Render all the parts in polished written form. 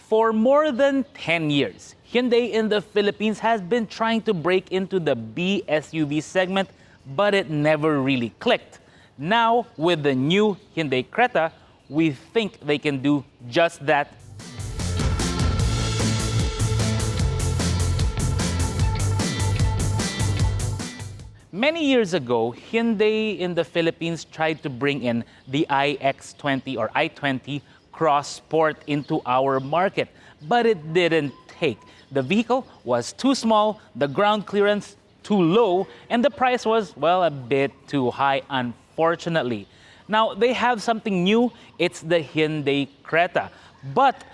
For more than 10 years, Hyundai in the Philippines has been trying to break into the B SUV segment, but it never really clicked. Now, with the new Hyundai Creta, we think they can do just that. Many years ago, Hyundai in the Philippines tried to bring in the iX20 or i20 Cross Sport into our market, but it didn't take. The vehicle was too small, the ground clearance too low, and the price was, well, a bit too high, unfortunately. Now, they have something new. It's the Hyundai Creta. But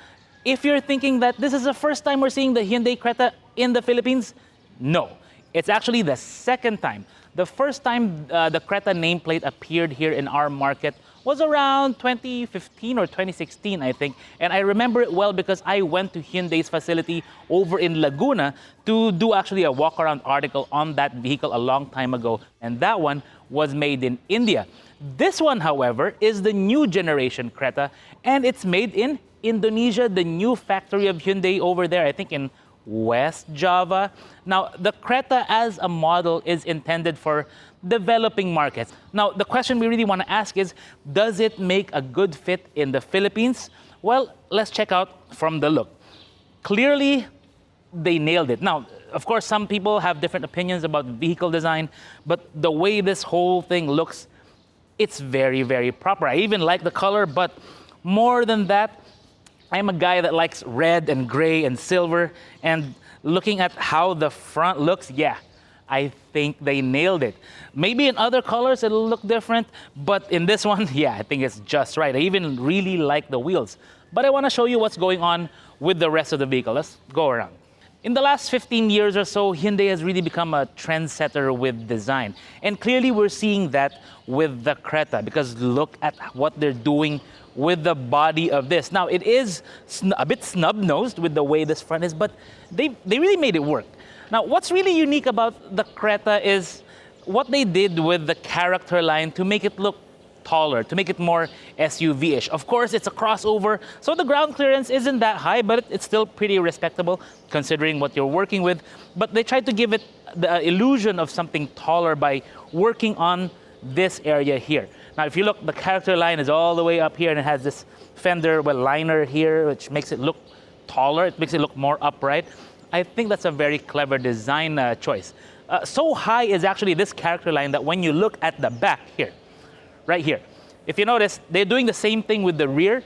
if you're thinking that this is the first time we're seeing the Hyundai Creta in the Philippines, no. It's actually the second time. The first time the Creta nameplate appeared here in our market was around 2015 or 2016, I think. And I remember it well because I went to Hyundai's facility over in Laguna to do actually a walk-around article on that vehicle a long time ago. And that one was made in India. This one, however, is the new generation Creta, and it's made in Indonesia, the new factory of Hyundai over there, I think in West Java. Now, the Creta as a model is intended for developing markets. Now, the question we really want to ask is, does it make a good fit in the Philippines? Well, let's check out from the look. Clearly, they nailed it. Now, of course, some people have different opinions about vehicle design, but the way this whole thing looks, it's very, very proper. I even like the color, but more than that, I'm a guy that likes red and gray and silver, and looking at how the front looks, yeah, I think they nailed it. Maybe in other colors it'll look different, but in this one, yeah, I think it's just right. I even really like the wheels. But I want to show you what's going on with the rest of the vehicle. Let's go around. In the last 15 years or so, Hyundai has really become a trendsetter with design. And clearly we're seeing that with the Creta, because look at what they're doing with the body of this. Now, it is a bit snub-nosed with the way this front is, but they really made it work. Now, what's really unique about the Creta is what they did with the character line to make it look taller, to make it more SUV-ish. Of course, it's a crossover, so the ground clearance isn't that high, but it's still pretty respectable considering what you're working with. But they tried to give it the illusion of something taller by working on this area here. Now, if you look, the character line is all the way up here, and it has this fender liner here, which makes it look taller. It makes it look more upright. I think that's a very clever design choice. So high is actually this character line that when you look at the back here, right here, if you notice, they're doing the same thing with the rear,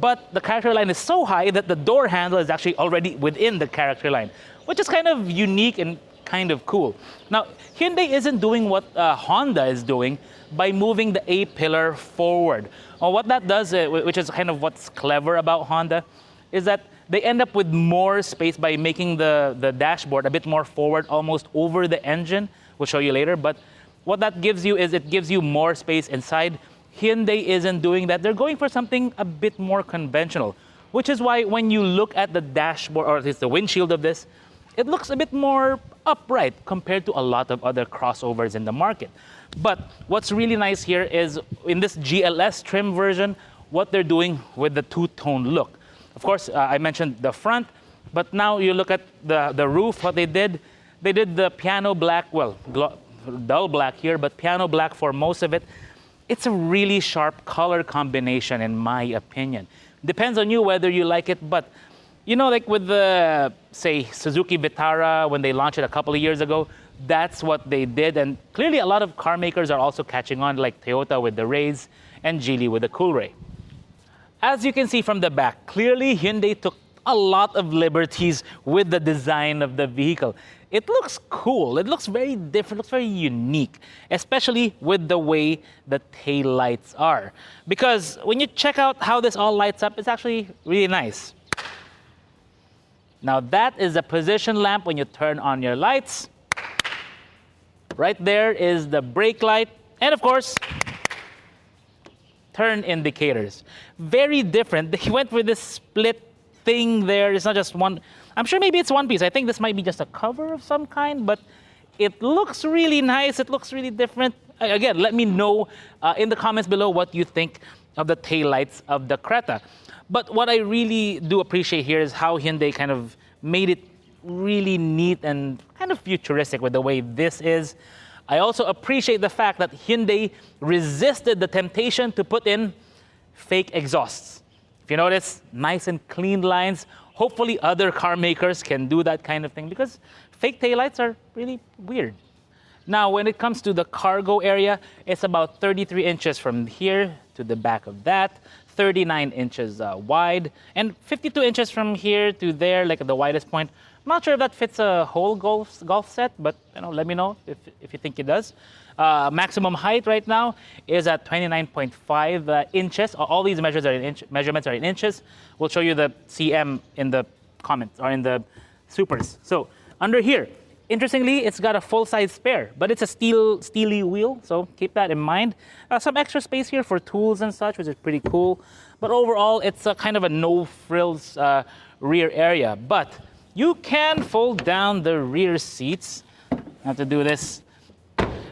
but the character line is so high that the door handle is actually already within the character line, which is kind of unique and kind of cool. Now, Hyundai isn't doing what Honda is doing by moving the A-pillar forward. What that does, which is kind of what's clever about Honda, is that they end up with more space by making the dashboard a bit more forward, almost over the engine. We'll show you later, but what that gives you is it gives you more space inside. Hyundai isn't doing that. They're going for something a bit more conventional, which is why when you look at the dashboard, or at least the windshield of this, it looks a bit more upright compared to a lot of other crossovers in the market. But what's really nice here is in this GLS trim version, what they're doing with the two-tone look. Of course, I mentioned the front, but now you look at the roof, what they did the piano black, well, dull black here, but piano black for most of it. It's a really sharp color combination, in my opinion. Depends on you whether you like it, but you know, like with the, say, Suzuki Vitara, when they launched it a couple of years ago, that's what they did. And clearly a lot of car makers are also catching on, like Toyota with the Rays and Geely with the Coolray. As you can see from the back, clearly Hyundai took a lot of liberties with the design of the vehicle. It looks cool, it looks very different, looks very unique, especially with the way the tail lights are. Because when you check out how this all lights up, it's actually really nice. Now that is a position lamp when you turn on your lights. Right there is the brake light, and of course, turn indicators. Very different. They went with this split thing there. It's not just one. I'm sure maybe it's one piece. I think this might be just a cover of some kind, but it looks really nice. It looks really different. Again, let me know in the comments below what you think of the taillights of the Creta. But what I really do appreciate here is how Hyundai kind of made it really neat and kind of futuristic with the way this is. I also appreciate the fact that Hyundai resisted the temptation to put in fake exhausts. If you notice, nice and clean lines. Hopefully other car makers can do that kind of thing because fake taillights are really weird. Now, when it comes to the cargo area, it's about 33 inches from here to the back of that, 39 inches wide, and 52 inches from here to there, like at the widest point. I'm not sure if that fits a whole golf set, but let me know if you think it does. Maximum height right now is at 29.5 inches. All these measurements are in inches. We'll show you the cm in the comments or in the supers. So under here, interestingly, it's got a full-size spare, but it's a steely wheel, so keep that in mind. Some extra space here for tools and such, which is pretty cool. But overall, it's a kind of a no-frills rear area. But you can fold down the rear seats. I have to do this.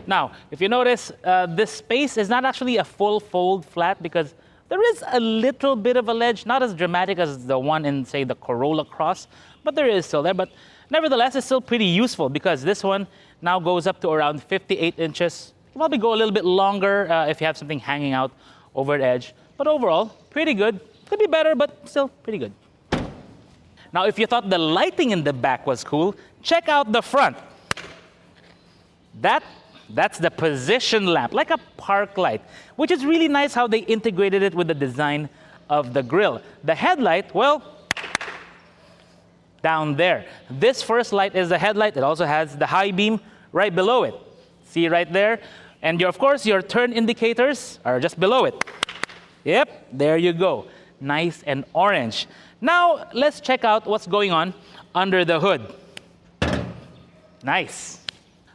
Now, if you notice, this space is not actually a full fold flat because there is a little bit of a ledge, not as dramatic as the one in, say, the Corolla Cross, but there is still there. But nevertheless, it's still pretty useful because this one now goes up to around 58 inches. You can probably go a little bit longer if you have something hanging out over the edge. But overall, pretty good. Could be better, but still pretty good. Now, if you thought the lighting in the back was cool, check out the front. That's the position lamp, like a park light, which is really nice how they integrated it with the design of the grille. The headlight, well, down there. This first light is the headlight. It also has the high beam right below it. See right there? And of course, your turn indicators are just below it. Yep, there you go. Nice and orange. Now, let's check out what's going on under the hood. Nice.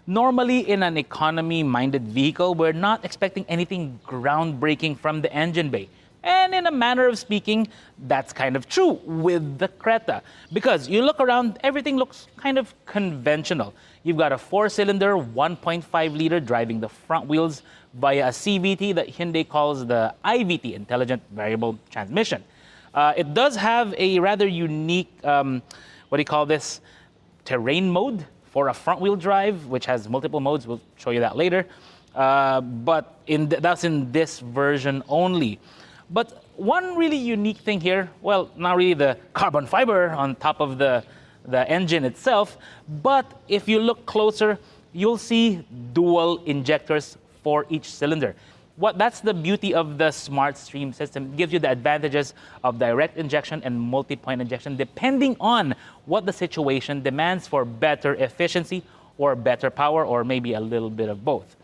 Normally, in an economy-minded vehicle, we're not expecting anything groundbreaking from the engine bay. And in a manner of speaking, that's kind of true with the Creta. Because you look around, everything looks kind of conventional. You've got a 4-cylinder, 1.5-liter driving the front wheels via a CVT that Hyundai calls the IVT, Intelligent Variable Transmission. It does have a rather unique, terrain mode for a front-wheel drive, which has multiple modes. We'll show you that later. But that's in this version only. But one really unique thing here, well, not really the carbon fiber on top of the engine itself, but if you look closer, you'll see dual injectors for each cylinder. That's the beauty of the Smart Stream system. It gives you the advantages of direct injection and multi-point injection, depending on what the situation demands for better efficiency or better power, or maybe a little bit of both.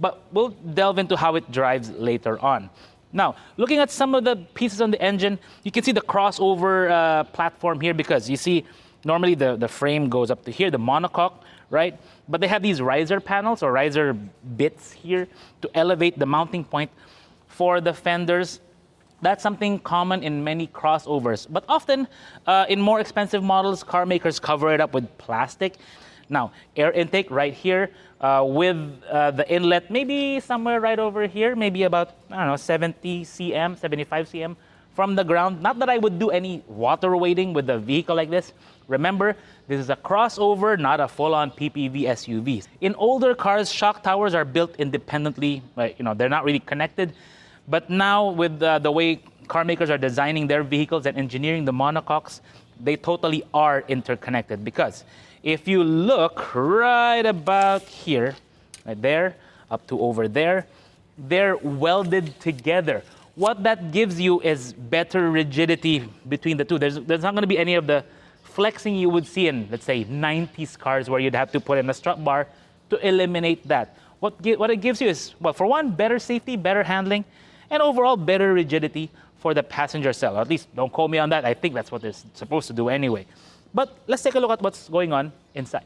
But we'll delve into how it drives later on. Now, looking at some of the pieces on the engine, you can see the crossover platform here because you see normally the frame goes up to here, the monocoque, right? But they have these riser panels or riser bits here to elevate the mounting point for the fenders. That's something common in many crossovers. But often, in more expensive models, car makers cover it up with plastic. Now, air intake right here with the inlet maybe somewhere right over here, maybe about, 70 cm, 75 cm from the ground. Not that I would do any water weighting with a vehicle like this. Remember, this is a crossover, not a full-on PPV SUV. In older cars, shock towers are built independently. They're not really connected. But now, with the way car makers are designing their vehicles and engineering the monocoques, they totally are interconnected. Because if you look right about here, right there, up to over there, they're welded together. What that gives you is better rigidity between the two. There's not going to be any of the flexing you would see in, let's say, 90s cars where you'd have to put in a strut bar to eliminate that. What it gives you is, well, for one, better safety, better handling, and overall better rigidity for the passenger cell. At least, don't quote me on that. I think that's what they're supposed to do anyway. But let's take a look at what's going on inside.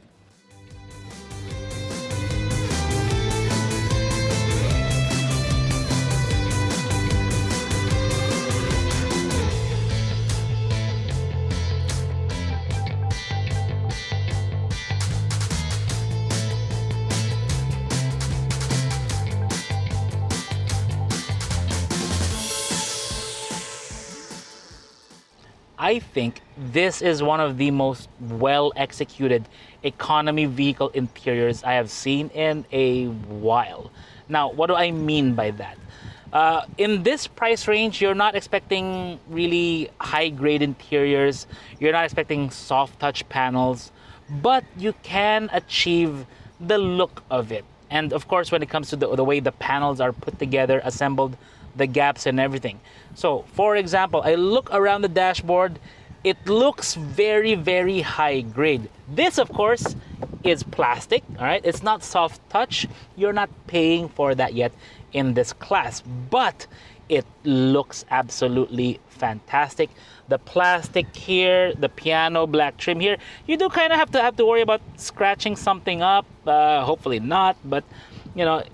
I think this is one of the most well executed economy vehicle interiors I have seen in a while. Now, what do I mean by that? In this price range, you're not expecting really high-grade interiors. You're not expecting soft touch panels, but you can achieve the look of it. And of course, when it comes to the way the panels are put together, assembled, the gaps and everything. So, for example, I look around the dashboard. It looks very, very high grade. This, of course, is plastic, all right? It's not soft touch. You're not paying for that yet in this class, but it looks absolutely fantastic. The plastic here, the piano black trim here, you do kind of have to worry about scratching something up. Hopefully not, but you know,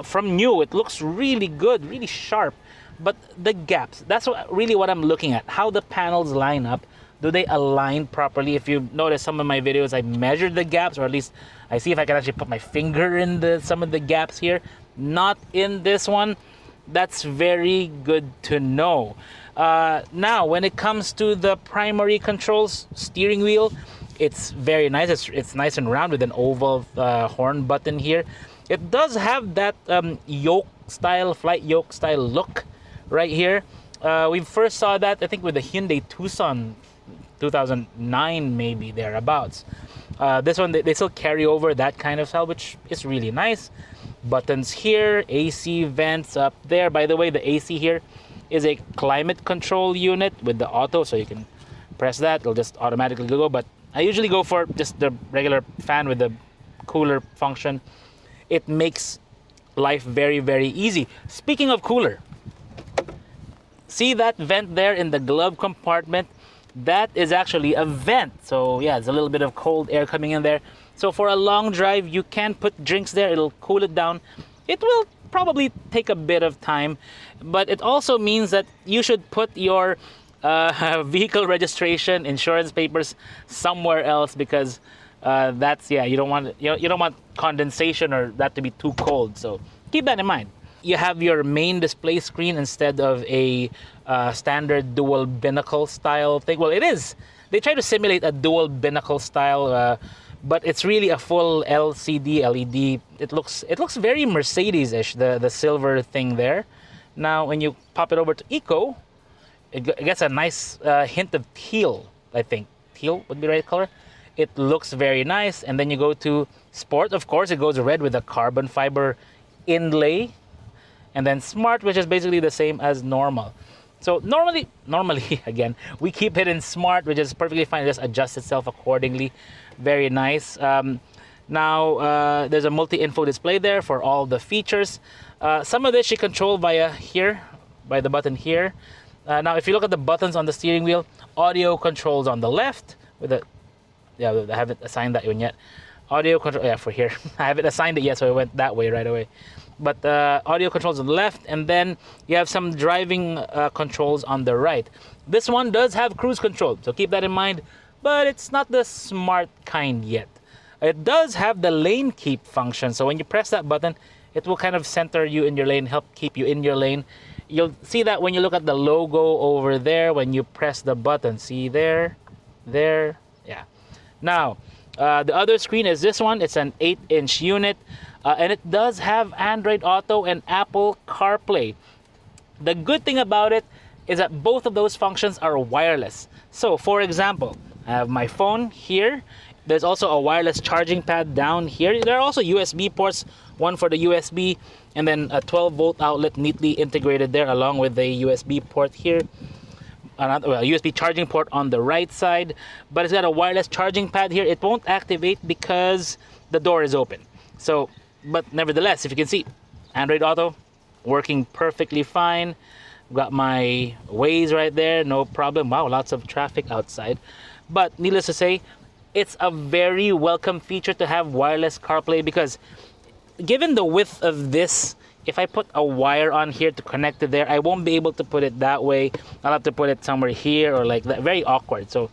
from new, it looks really good, really sharp. But the gaps, that's really what I'm looking at. How the panels line up. Do they align properly? If you notice some of my videos, I measured the gaps, or at least I see if I can actually put my finger in some of the gaps here. Not in this one. That's very good to know. Now, when it comes to the primary controls, steering wheel, it's very nice. It's nice and round with an oval horn button here. It does have that yoke style, flight yoke style look right here. We first saw that, I think, with the Hyundai Tucson 2009, maybe thereabouts. This one, they still carry over that kind of style, which is really nice. Buttons here, AC vents up there. By the way, the AC here is a climate control unit with the auto, so you can press that, it'll just automatically go. But I usually go for just the regular fan with the cooler function. It makes life very, very easy. Speaking of cooler, see that vent there in the glove compartment? That is actually a vent. So yeah, it's a little bit of cold air coming in there. So for a long drive, you can put drinks there. It'll cool it down. It will probably take a bit of time, but it also means that you should put your vehicle registration, insurance papers somewhere else, because that's, yeah, you don't want condensation or that to be too cold. So keep that in mind. You have your main display screen instead of a standard dual binnacle style thing. Well, it is. They try to simulate a dual binnacle style, but it's really a full LCD LED. It looks very Mercedes-ish, the silver thing there. Now, when you pop it over to Eco, it gets a nice hint of teal, I think. Teal would be the right color. It looks very nice. And then you go to Sport, of course, it goes red with a carbon fiber inlay. And then Smart, which is basically the same as normal. So normally, again, we keep it in Smart, which is perfectly fine. It just adjusts itself accordingly. Very nice. Now, there's a multi-info display there for all the features. Some of this you control via here, by the button here. Now, if you look at the buttons on the steering wheel, audio controls on the left. I haven't assigned that one yet. Audio control, yeah, for here. I haven't assigned it yet, so I went that way right away. But audio controls on the left, and then you have some driving controls on the right. This one does have cruise control, so keep that in mind, but it's not the smart kind yet. It does have the lane keep function, so when you press that button, it will kind of center you in your lane, help keep you in your lane. You'll see that when you look at the logo over there, when you press the button. See there, yeah. Now, the other screen is this one. It's an 8-inch unit. And it does have Android Auto and Apple CarPlay. The good thing about it is that both of those functions are wireless. So, for example, I have my phone here. There's also a wireless charging pad down here. There are also USB ports, one for the USB, and then a 12-volt outlet neatly integrated there along with the USB port here. Another USB charging port on the right side. But it's got a wireless charging pad here. It won't activate because the door is open. So, but nevertheless, if you can see, Android Auto working perfectly fine. Got my Waze right there, no problem. Wow, lots of traffic outside. But needless to say, it's a very welcome feature to have wireless CarPlay, because given the width of this, if I put a wire on here to connect to there, I won't be able to put it that way. I'll have to put it somewhere here or like that. Very awkward. So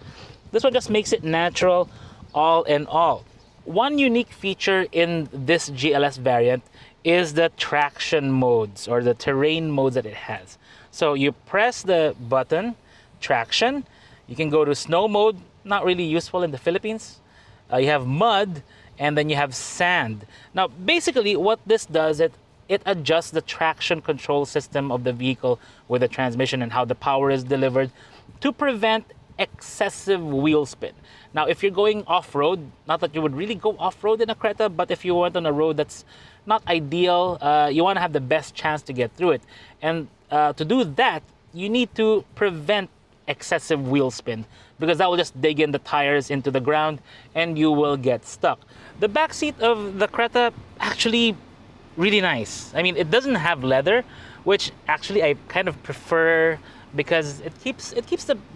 this one just makes it natural all in all. One unique feature in this GLS variant is the traction modes or the terrain modes that it has. So you press the button, traction, You can go to snow mode, not really useful in the Philippines. You have mud, and then you have sand. Now, basically, what this does, it adjusts the traction control system of the vehicle with the transmission and how the power is delivered to prevent excessive wheel spin. Now, if you're going off-road, not that you would really go off-road in a Creta, but if you went on a road that's not ideal, you want to have the best chance to get through it. And to do that, you need to prevent excessive wheel spin, because that will just dig in the tires into the ground and you will get stuck. The back seat of the Creta, actually really nice. I mean, it doesn't have leather, which actually I kind of prefer, because it keeps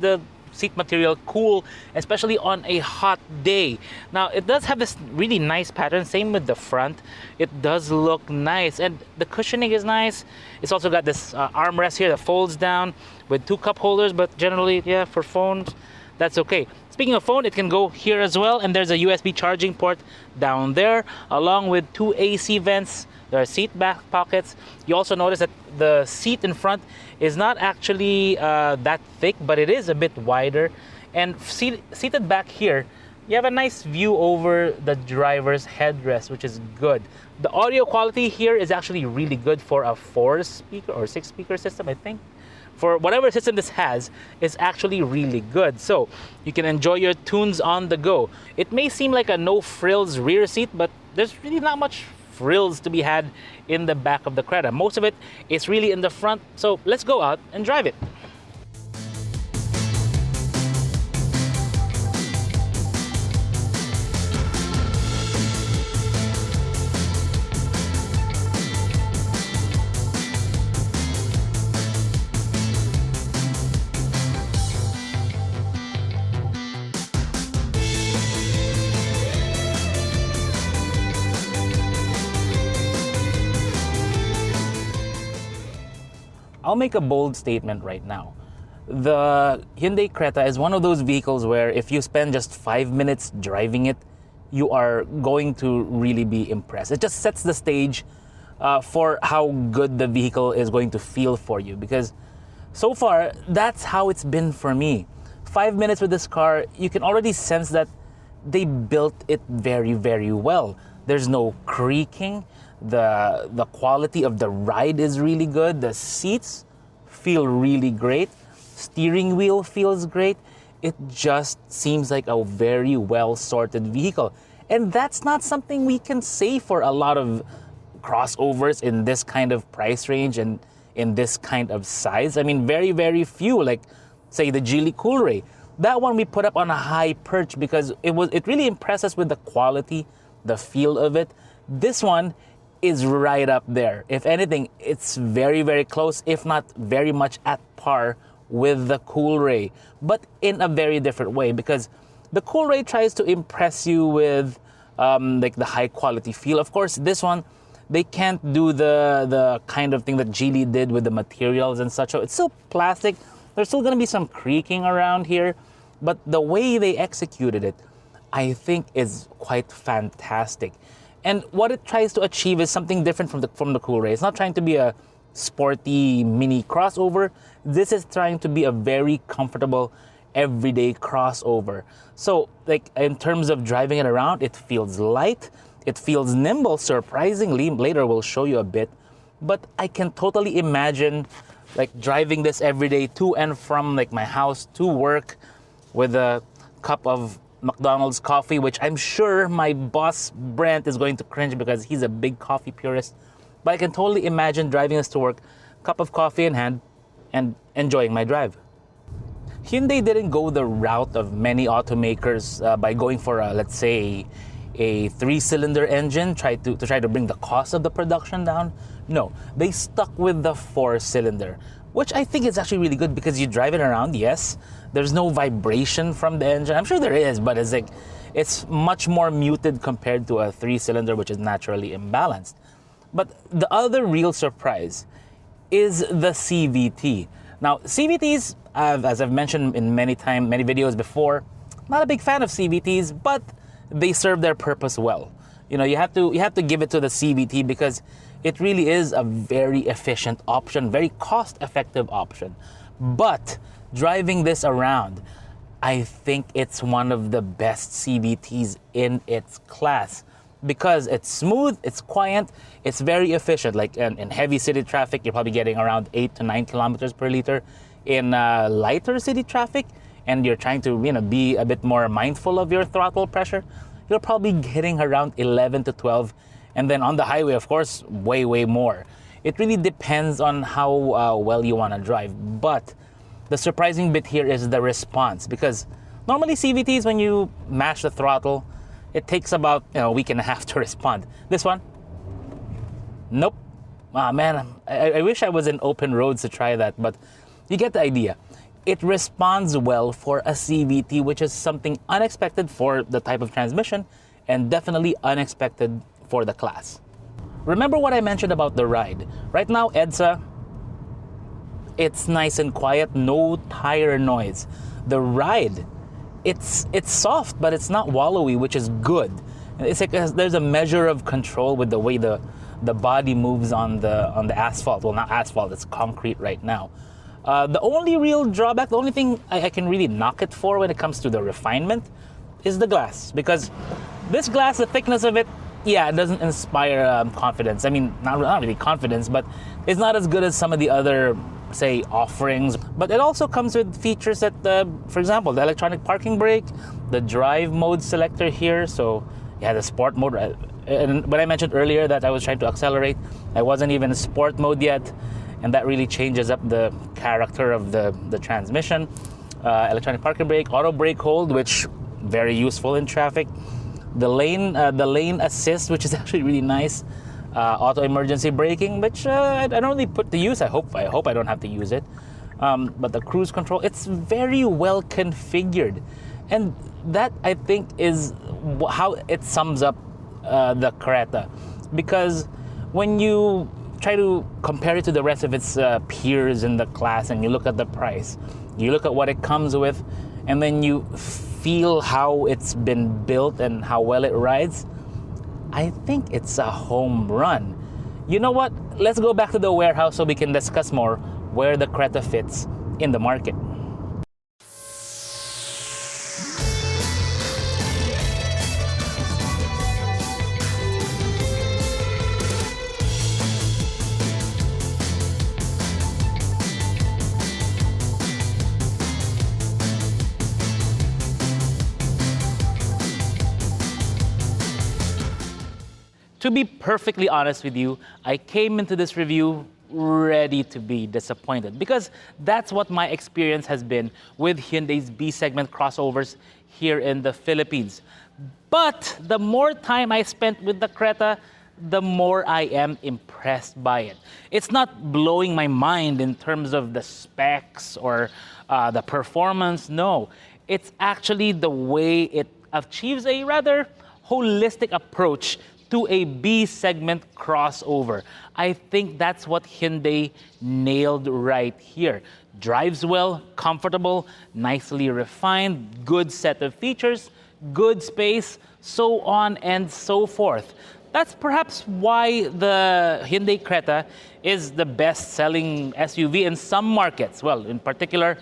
the seat material cool, especially on a hot day. Now, it does have this really nice pattern, same with the front. It does look nice, and the cushioning is nice. It's also got this armrest here that folds down with 2 cup holders, but generally, yeah, for phones, that's okay. Speaking of phone, it can go here as well, and there's a USB charging port down there, along with 2 AC vents. There are seat back pockets. You also notice that the seat in front is not actually that thick, but it is a bit wider. And seated back here, you have a nice view over the driver's headrest, which is good. The audio quality here is actually really good for a 4-speaker or 6-speaker system, I think. For whatever system this has, it's actually really good. So you can enjoy your tunes on the go. It may seem like a no-frills rear seat, but there's really not much frills to be had in the back of the Creta. Most of it is really in the front. So let's go out and drive it. I'll make a bold statement right now. The Hyundai Creta is one of those vehicles where if you spend just 5 minutes driving it, you are going to really be impressed. It just sets the stage for how good the vehicle is going to feel for you, because so far, that's how it's been for me. 5 minutes with this car, you can already sense that they built it very, very well. There's no creaking. The quality of the ride is really good. The seats feel really great. Steering wheel feels great. It just seems like a very well sorted vehicle. And that's not something we can say for a lot of crossovers in this kind of price range and in this kind of size. I mean, very, very few, like say the Geely Coolray. That one we put up on a high perch because it really impressed us with the quality, the feel of it. This one is right up there. If anything, it's very, very close, if not very much at par with the Coolray, but in a very different way, because the Coolray tries to impress you with like the high quality feel. Of course, this one, they can't do the kind of thing that Geely did with the materials and such. So it's still plastic. There's still going to be some creaking around here, but the way they executed it, I think is quite fantastic. And what it tries to achieve is something different from the Coolray. It's not trying to be a sporty mini crossover. This is trying to be a very comfortable everyday crossover. So, like in terms of driving it around, it feels light, it feels nimble, surprisingly. Later we'll show you a bit. But I can totally imagine like driving this every day to and from like my house to work with a cup of McDonald's coffee, which I'm sure my boss Brent is going to cringe because he's a big coffee purist. But I can totally imagine driving this to work, cup of coffee in hand, and enjoying my drive. Hyundai didn't go the route of many automakers by going for let's say a 3-cylinder engine, try to bring the cost of the production down. No, they stuck with the 4-cylinder, which I think is actually really good because you drive it around, yes, there's no vibration from the engine. I'm sure there is, but it's much more muted compared to a 3-cylinder, which is naturally imbalanced. But the other real surprise is the CVT. Now, CVTs, as I've mentioned in many videos before, not a big fan of CVTs, but they serve their purpose well. You know, you have to give it to the CVT because it really is a very efficient option, very cost-effective option. But driving this around, I think it's one of the best CVTs in its class because it's smooth, it's quiet, it's very efficient. Like in heavy city traffic, you're probably getting around 8 to 9 kilometers per liter. In lighter city traffic, and you're trying to be a bit more mindful of your throttle pressure, you're probably hitting around 11 to 12. And then on the highway, of course, way more. It really depends on how well you want to drive. But the surprising bit here is the response, because normally CVTs, when you mash the throttle, it takes about a week and a half to respond. This one, nope. Man, I wish I was in open roads to try that, but you get the idea. It responds well for a CVT, which is something unexpected for the type of transmission and definitely unexpected for the class. Remember what I mentioned about the ride. Right now, EDSA, it's nice and quiet, no tire noise. The ride, it's soft, but it's not wallowy, which is good. It's like there's a measure of control with the way the body moves on the asphalt. Well, not asphalt, it's concrete right now. The only real drawback, the only thing I can really knock it for when it comes to the refinement is the glass. Because this glass, the thickness of it, it doesn't inspire confidence. I mean, not really confidence, but it's not as good as some of the other, say, offerings. But it also comes with features that, for example, the electronic parking brake, the drive mode selector here. So you have the sport mode. And when I mentioned earlier that I was trying to accelerate, I wasn't even in sport mode yet. And that really changes up the character of the transmission. Electronic parking brake, auto brake hold, which very useful in traffic. The lane assist, which is actually really nice. Auto emergency braking, which I don't really put to use. I hope I don't have to use it. But the cruise control, it's very well configured, and that I think is how it sums up the Creta, because when you try to compare it to the rest of its peers in the class, and you look at the price, you look at what it comes with, and then you feel how it's been built and how well it rides, I think it's a home run. You know what? Let's go back to the warehouse so we can discuss more where the Creta fits in the market. To be perfectly honest with you, I came into this review ready to be disappointed, because that's what my experience has been with Hyundai's B-segment crossovers here in the Philippines. But the more time I spent with the Creta, the more I am impressed by it. It's not blowing my mind in terms of the specs or the performance, no. It's actually the way it achieves a rather holistic approach to a B-segment crossover. I think that's what Hyundai nailed right here. Drives well, comfortable, nicely refined, good set of features, good space, so on and so forth. That's perhaps why the Hyundai Creta is the best-selling SUV in some markets. Well, in particular,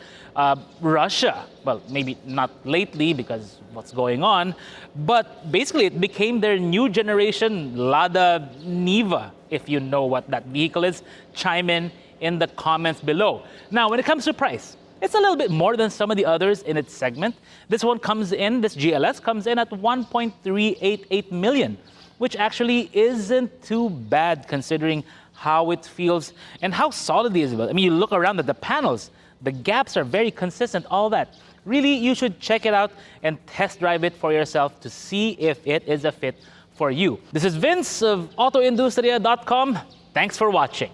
Russia. Well, maybe not lately because what's going on, but basically it became their new generation Lada Niva. If you know what that vehicle is, chime in the comments below. Now, when it comes to price, it's a little bit more than some of the others in its segment. This GLS comes in at 1.388 million, which actually isn't too bad considering how it feels and how solid it is. I mean, you look around at the panels, the gaps are very consistent, all that. Really, you should check it out and test drive it for yourself to see if it is a fit for you. This is Vince of AutoIndustriya.com. Thanks for watching.